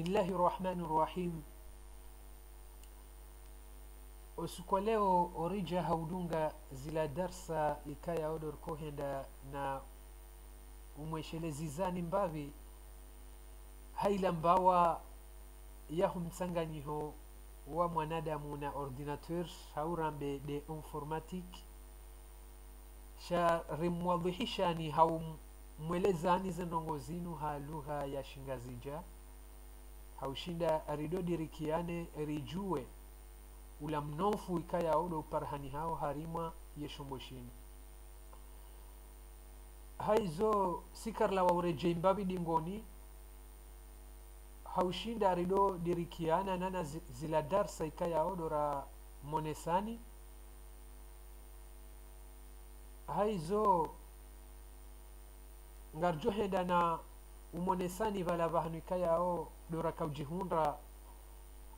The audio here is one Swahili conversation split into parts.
Bismillahi rahmani rahim. Usiku leo orija haudunga zila darsa ikaya odor kohenda na umweshelezizani mbavi haila mbawa yahu msanganyiho wa mwanadamu na ordinateur haurambe de informatique sha rimwadhihishani hau mwelezani zenongo zinu ha lugha ya shingazija haushinda aridodirikiane rijue ula mnofu ikaya odo parhani hao harima yeshomboshini haizo sikarla waureje imbabi dingoni haushinda arido dirikiana nana zila darsa ikaya odo ra monesani haizo ngarjohenda na umonesani vala vahanu ikayao dora kaujihunra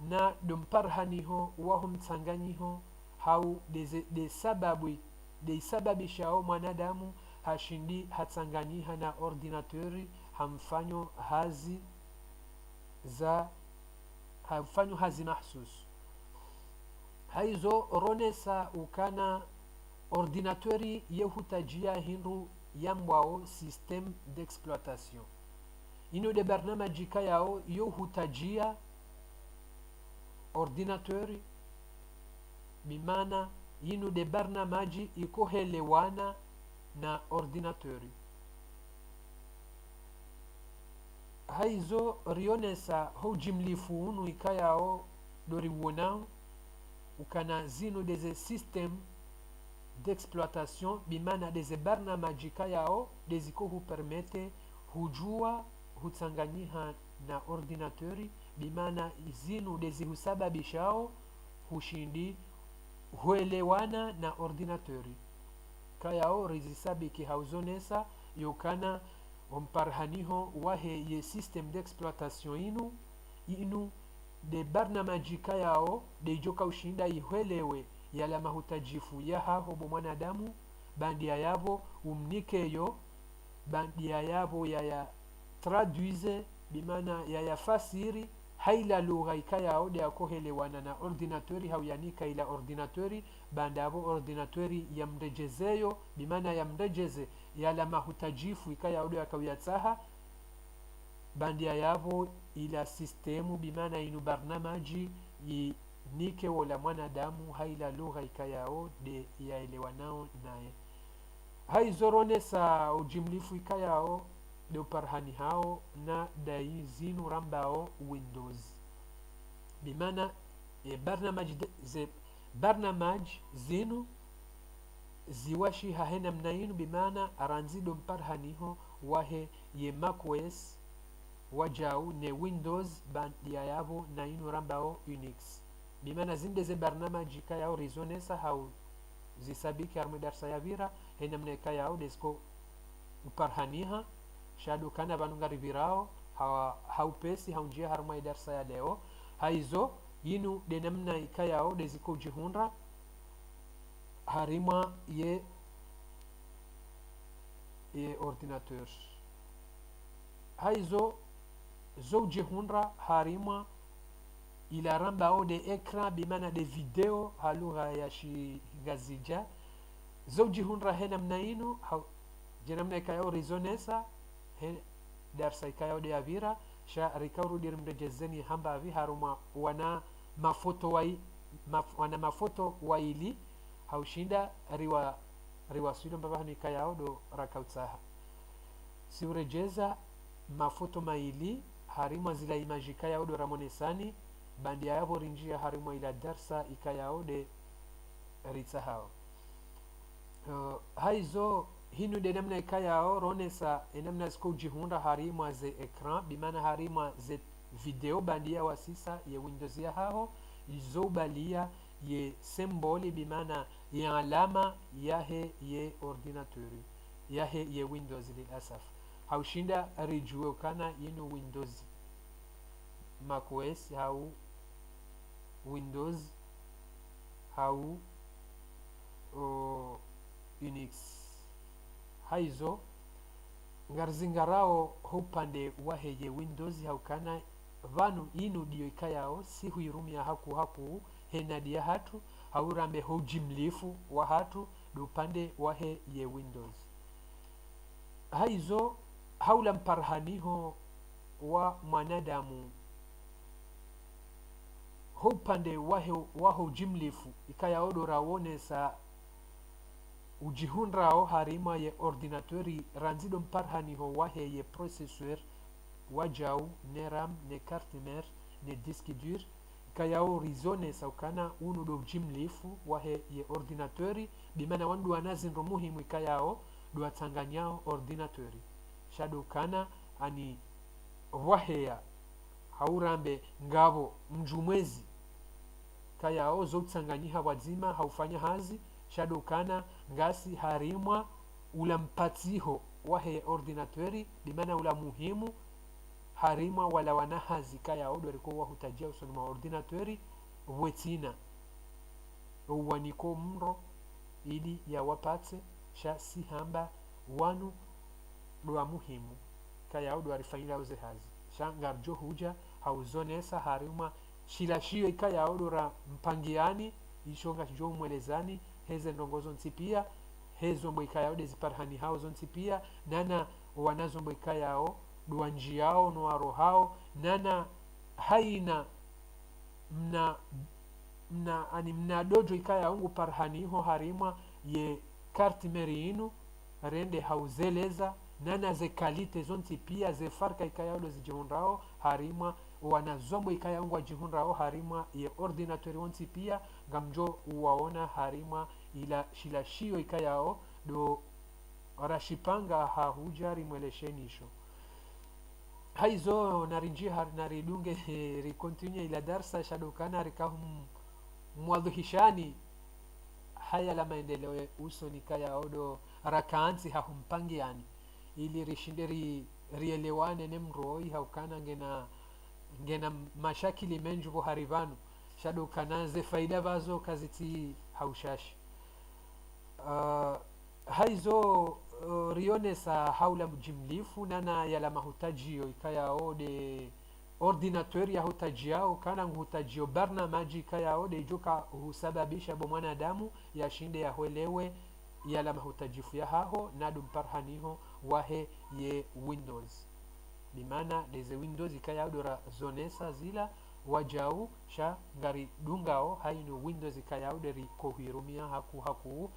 na domparhaniho waho mtsanganyiho hau de sababu de sababishao mwanadamu hashindi hatsanganyiha na ordinatori hamfanyo hazi za hamfanyo hazi mahsus haizo ronesa ukana ordinatori yehutajia hindu yambwao système d'exploitation ino de barnamaji kayao yohutajia ordinatori bimana ino de barnamaji ikohelewana na ordinatori haizo rionesa hojimlifu unu ikayao doriwonao ukana zino deze système d'exploitation bimana deze barnamaji kayao deziko hupermete hujua hutsanganyiha na ordinatori bimana zinu dezi husababishao hushindi huelewana na ordinatori kayao rizisabiki hauzonesa yokana omparhaniho wahe ye système d'exploitation inu de barnamaji kayao dejoka ushinda ihwelewe yala mahutajifu yahaho bo mwanadamu bandia yavo umnikeyo bandia yavo yaya traduise bimana yaya fasiri haila lugha ikayao de akohelewana na ordinatori hauyanika ila ordinatori bandavo ordinatori yamrejezeyo bimana yamrejeze yala mahutajifu ikayao de akawiyatsaha bandia yavo ila sistemu bimana inu barnamaji nike wala mwanadamu haila lugha ikayao de yaelewanao naye haizoronesa ujimlifu ikayao de uparhani hao na dai zinu rambao windows bimana barnamaj zinu ziwashi hahena mnainu bimana aranzido mparhaniho wahe ye macOS wajau ne windows bandia yavo na inu rambao unix bimana zinde ze barnamaji kayao rizonesa hau zisabiki armu darsa ya vira hena mne kayao desko uparhaniha shadu kana vanungari virao haupesi haunjia harma darsa ya leo haizo yinu de namna ikayao deziko jihunra harima ye ordinateur haizo zo jihunra harima ila rambao de ekran bimana de video halugha ya shigazija zoji hunra hena mnainu jenamna ikayao rizonesa darsa ikayao de avira sha rikauru dirimrejezeni hamba avi haruma wana mafoto waili haushinda riwa suido mbavahanu ikayao do rakautsaha siurejeza mafoto maili harima zila imajika yao do ramonesani bandia yavo rinjia harimo ila darsa ikayao de ritsahao haizo hinu de namna ikayao ronesa enamna sko jihunda harimo ze ekran bimana harimo ze video bandia wa sisa ye windows ya hao izobalia ye symbole bimana ye alama yahe ye ordinatori yahe ye windows lilasaf haushinda rijue kana yinu windows macOS hau windows hau unix haizo ngarzingarao hupande waheye windows haukana vanu inu dio ikayao si huirumia haku henadia hatu haurambe hujimlifu wa hatu dupande wahe ye Windows. Haizo haula mparhaniho wa mwanadamu hupande waho jimlifu ikayao rawonesa ujihunrao harima ye ordinatori ranzido mparhaniho wahe ye processeur wajau ne RAM ne carte mère ne disque dur kayao rizone saukana unu do jimlifu wahe ye ordinatori bimana wandu wanazinro muhimu ikayao do atanganyao ordinatori shadukana ani waheya haurambe ngabo mjumwezi kayao zotsanganyiha wadzima haufanya hazi shadukana ngasi harimwa ula mpatiho wahe ordinatori bimana ula muhimu harimwa wala wanahazi kayao doriko wahutajia usonima ordinatori wetina uwaniko mro ili ya wapate sha si hamba wanu doa muhimu kayao doarifanyila uze hazi sha ngarjo huja hauzonesa harimwa shilashio ikayao dora mpangiani ishonga jo mwelezani heze ndongozo nsipia hezo mbo ikayao deziparhani hao zonsipia nana wanazo mbo ikayao duanji yao noaro hao nana haina mna dojo ikaya ungu parhaniho harimwa ye karti meri inu rende hauzeleza nana ze kalite zonti pia ze farka ikaya ulo zijihunrao harimwa wanazombo ikaya ungu wajihunrao harimwa ye ordinatori onti pia gamjo uwaona harimwa ila shilashio ikayao do rashipanga hahujari mweleshenisho haizo narinjia naridunge rikontinue ila darsa shadokana rikahum mwadhihishani haya la maendeleo uso nikaya odo rakaansi hahumpangiani ili rishinderi rielewane nemroi haukana ngena mashakili menjuvo harivanu shadokana ze faida vazo kaziti haushashi haizo rionesa haula mjimlifu nana yala mahutajio ikayao de ordinateur ya hutajio kana hutajio barnamaji ikayao de joka husababisha bo mwanadamu yashinde yaholewe yala mahutajifu ya haho nadu mparhaniho wahe ye Windows bimana deze Windows ikayao dora zonesa zila wajau sha ngari dungao haino Windows ikayao de rikohirumia haku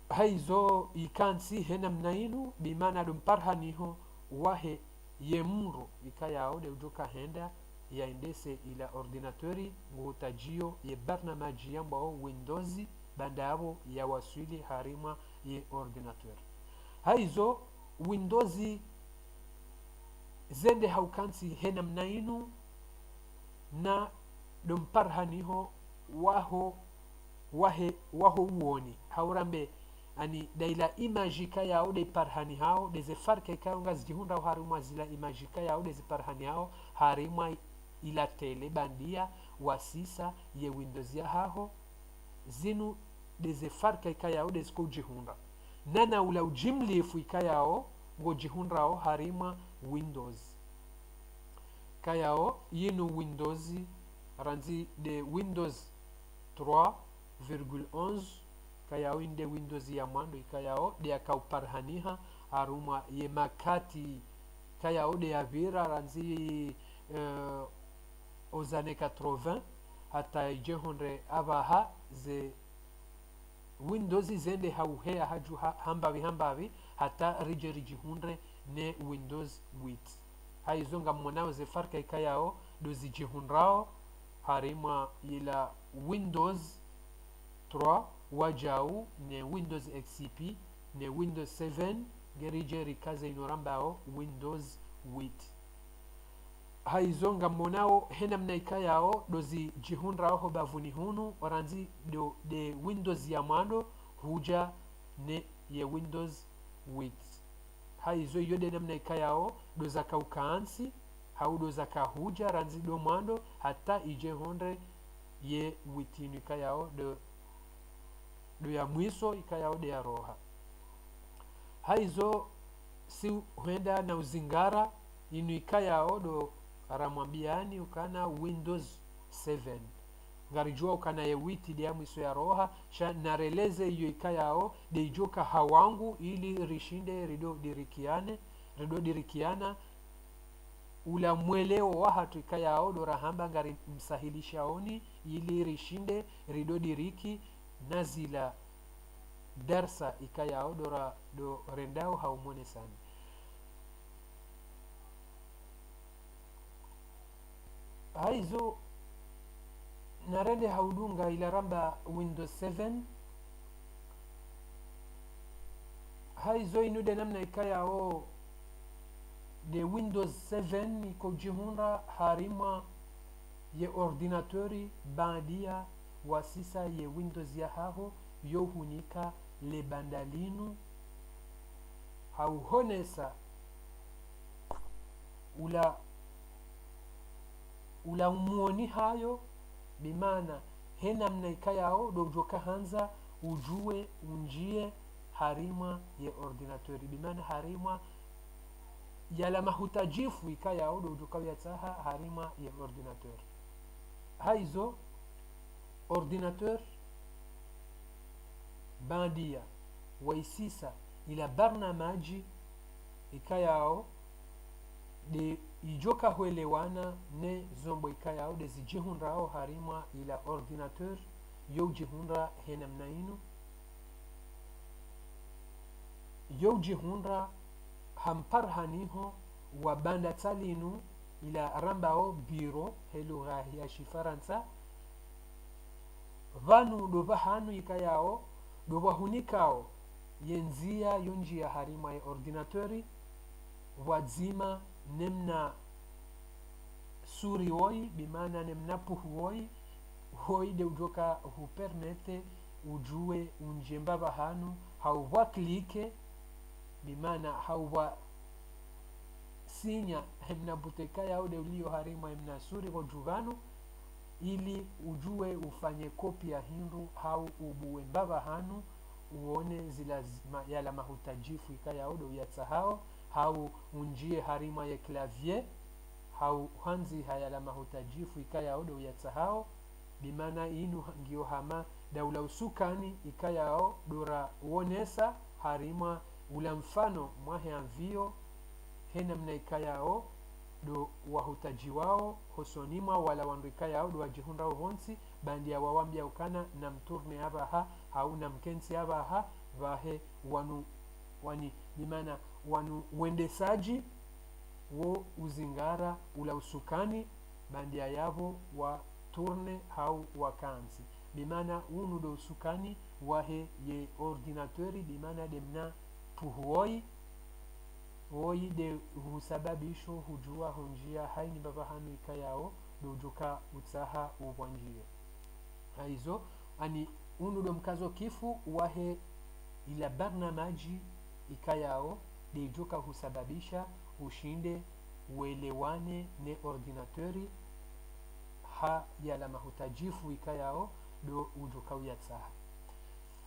haizo ikansi hena mnainu bimana dumparhaniho wahe yemuro ikayao de ujoka henda yaendese ila ordinatori ngutajio ye barnamaji yambao Windows bandabo ya waswili harima ye ordinatori haizo Windows zende haukansi hena mnainu na dumparhaniho waho uoni haurambe ani daila imajika yao de parhani hao deze farke kaunga zijihunda haruma zila imajika yao de parhani hao harima ila tele bandia wasisa ye Windows ya hao zinu deze farke kayao de skojihunda nana ula ujimlifu ikayao ngojihunda hao harima Windows kayao yinu Windows ranzi de Windows 3.11 kayao inde Windows ya mwando ikayao de akauparhaniha haruma ye makati kayao de avira ranzi ozane 80 hata ijehonre abaha ze Windows zende hauhea haju hambavi hata rijihunre ne Windows 8 haizonga mwanao ze farka ikayao dozi jihunrao harima ila Windows 3 wajau ne Windows XP ne Windows 7 gerije rikaze inorambao Windows 8 haizonga monao hena mnaika yao dozi jihunrao ho bavuni hunu waranzi de Windows ya mwando huja ne ye Windows 8 haizo yode namnaika yao doza kaukaansi hau doza kahuja ranzi do mwando hata ije honre ye witinu ikayao do ya mwiso ikayao de ya roha haizo si huenda na uzingara inu ikayao do aramwambiani ukana Windows 7 ngarijua ukana ye witi dia mwiso ya roha sha nareleze iyo ikayao deijoka hawangu ili rishinde rido dirikiana ula mweleo wa hatu ikayao dora hamba ngari msahilishaoni ili rishinde rido diriki nazila darsa ikayao dora do rendao haumone sana. Haizo narende haudunga ila ramba Windows 7 haizo inude namna ikayao de Windows 7 iko jihunra harima ye ordinatori bandia wa sisa ye Windows ya haho yohunika le bandalinu hauhonesa ula umuoni hayo bimana hena mnaika yao dojoka hanza ujue unjie harima ye ordinatori bimana harima yala mahutajifu ikayao dojoka yataha harima ye ordinatori. Haizo ordinateur bandia waisisa ila barnamaji ikayao de ijoka huelewana ne zombo ikayao de zijihunrao harima ila ordinateur yo jihunra henamna inu yo jihunra hamparhaniho wa banda talinu ila rambao biro helu ya shifaransa vanu dova hanu ikayao dova hunikao yenzia yonji ya harima ya ordinatori wadzima nemna suri woi bimana nemna puhu woi de ujoka hupermete ujue unjembaba hanu hauwa klike bimana hauwa sinya hemna buteka yao de ulio harima hemna suri wajuvanu ili ujue ufanye kopi ya hindu hau ubuwe mbaba hanu uone zilazima yala mahutajifu ikayao de uyatsahao hau unjie harima ya clavier hau hanzi hayala mahutajifu ikayao do yatsahao bimana inu ngio hama daula usukani ikayao dora uonesa harima ula mfano mwahe anvio hena mna ikayao do wahutaji wao hosonima wala wandu ikayao do wajihunda uhonsi bandia wawambia ukana na mturne abaha hau na mkensi abaha vahe wani bimana wanu wendesaji wo uzingara ula usukani bandia yavo wa turne hau wakansi bimana unu do usukani wahe ye ordinatori bimana demna puhuoi woi de husababisho hujua honjia haini baba hanu ikayao dojuka utsaha uwanjie haizo ani unu do mkazo kifu wahe ila barnamaji ikayao dejoka husababisha ushinde uelewane ne ordinatori ha yala mahutajifu ikayao do ujoka uyatsaha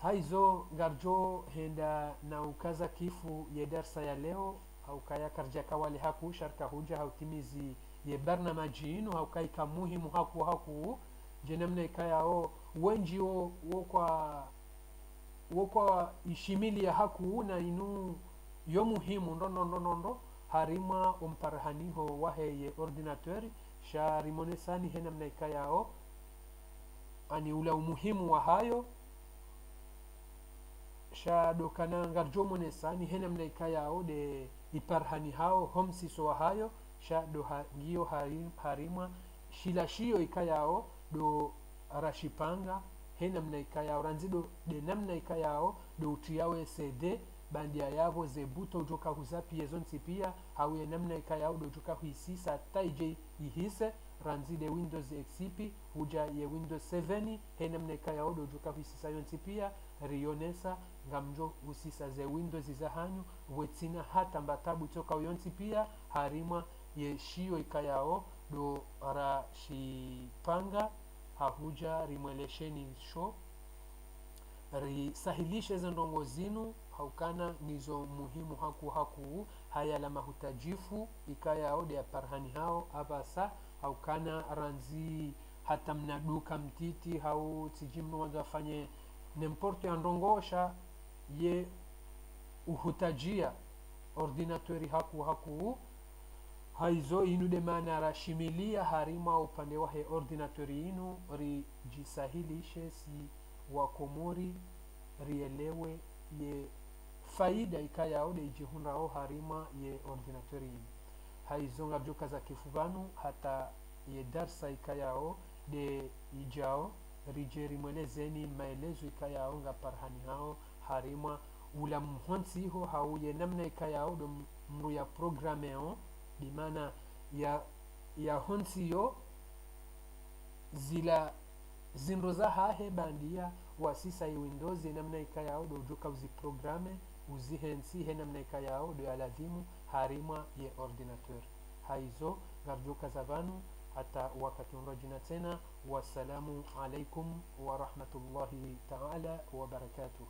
haizo garjo henda na ukaza kifu ye darsa ya leo au kaya karja kawali haku sharka huja hautimizi ye barnamaji inu au kai kamuhimu haku jenamna ikayao wenji wokwa ishimili ya haku na inu yo muhimu ndondo harima umparhaniho wahe ye ordinatori sha rimonesani henamna ikayao ani ula umuhimu wa hayo sha dokana ngarjo monesani henamna ikayao de iparhani hao homsiso wa hayo sha do ngio harima shilashio ikayao do rashipanga henamna ikayao ranzido de namna ikayao do utiyawe cd bandia yavo zebuto ujoka huzapi yezonsi pia hawe namna ikayao do ujoka huisisa taije ihise ranzide Windows XP huja ye Windows 7 henamna ikayao do ujoka huisisa yonsi pia rionesa ngamjo usisa ze Windows za hanyu wetina hata mbatabu toka yonsi pia harima ye shio ikayao do rashipanga hahuja rimwelesheni show risahilishe zendongo zinu haukana nizo muhimu haku haya la mahutajifu ikayao de parhani hao abasa haukana ranzi hata mnaduka mtiti hau tijimno wanza fanye n'importe andongosha ye uhutajia ordinatori haku haizo inu de maana rashimilia harima upande wahe ordinatori inu rijisahilishe si wakomori rielewe ye faida ikayao de ijihunrao harima ye ordinatori inu haizo ngabjoka za kifuvanu hata ye darsa ikayao de ijao rijeri mwelezeni maelezo ikayao nga parhani hao harima ula mhonsi ho hauye namna ikayao do mru ya programeo bimana ya honsi yo zila zinroza hahe bandia wasisa ya windows namna ikayao do joka uzi programe uzihensi he namna ikayao do alazimu harima ye ordinateur haizo garjoka zavanu hata wakati unrojina tena wassalamu alaikum wa rahmatullahi ta'ala wa barakatuh.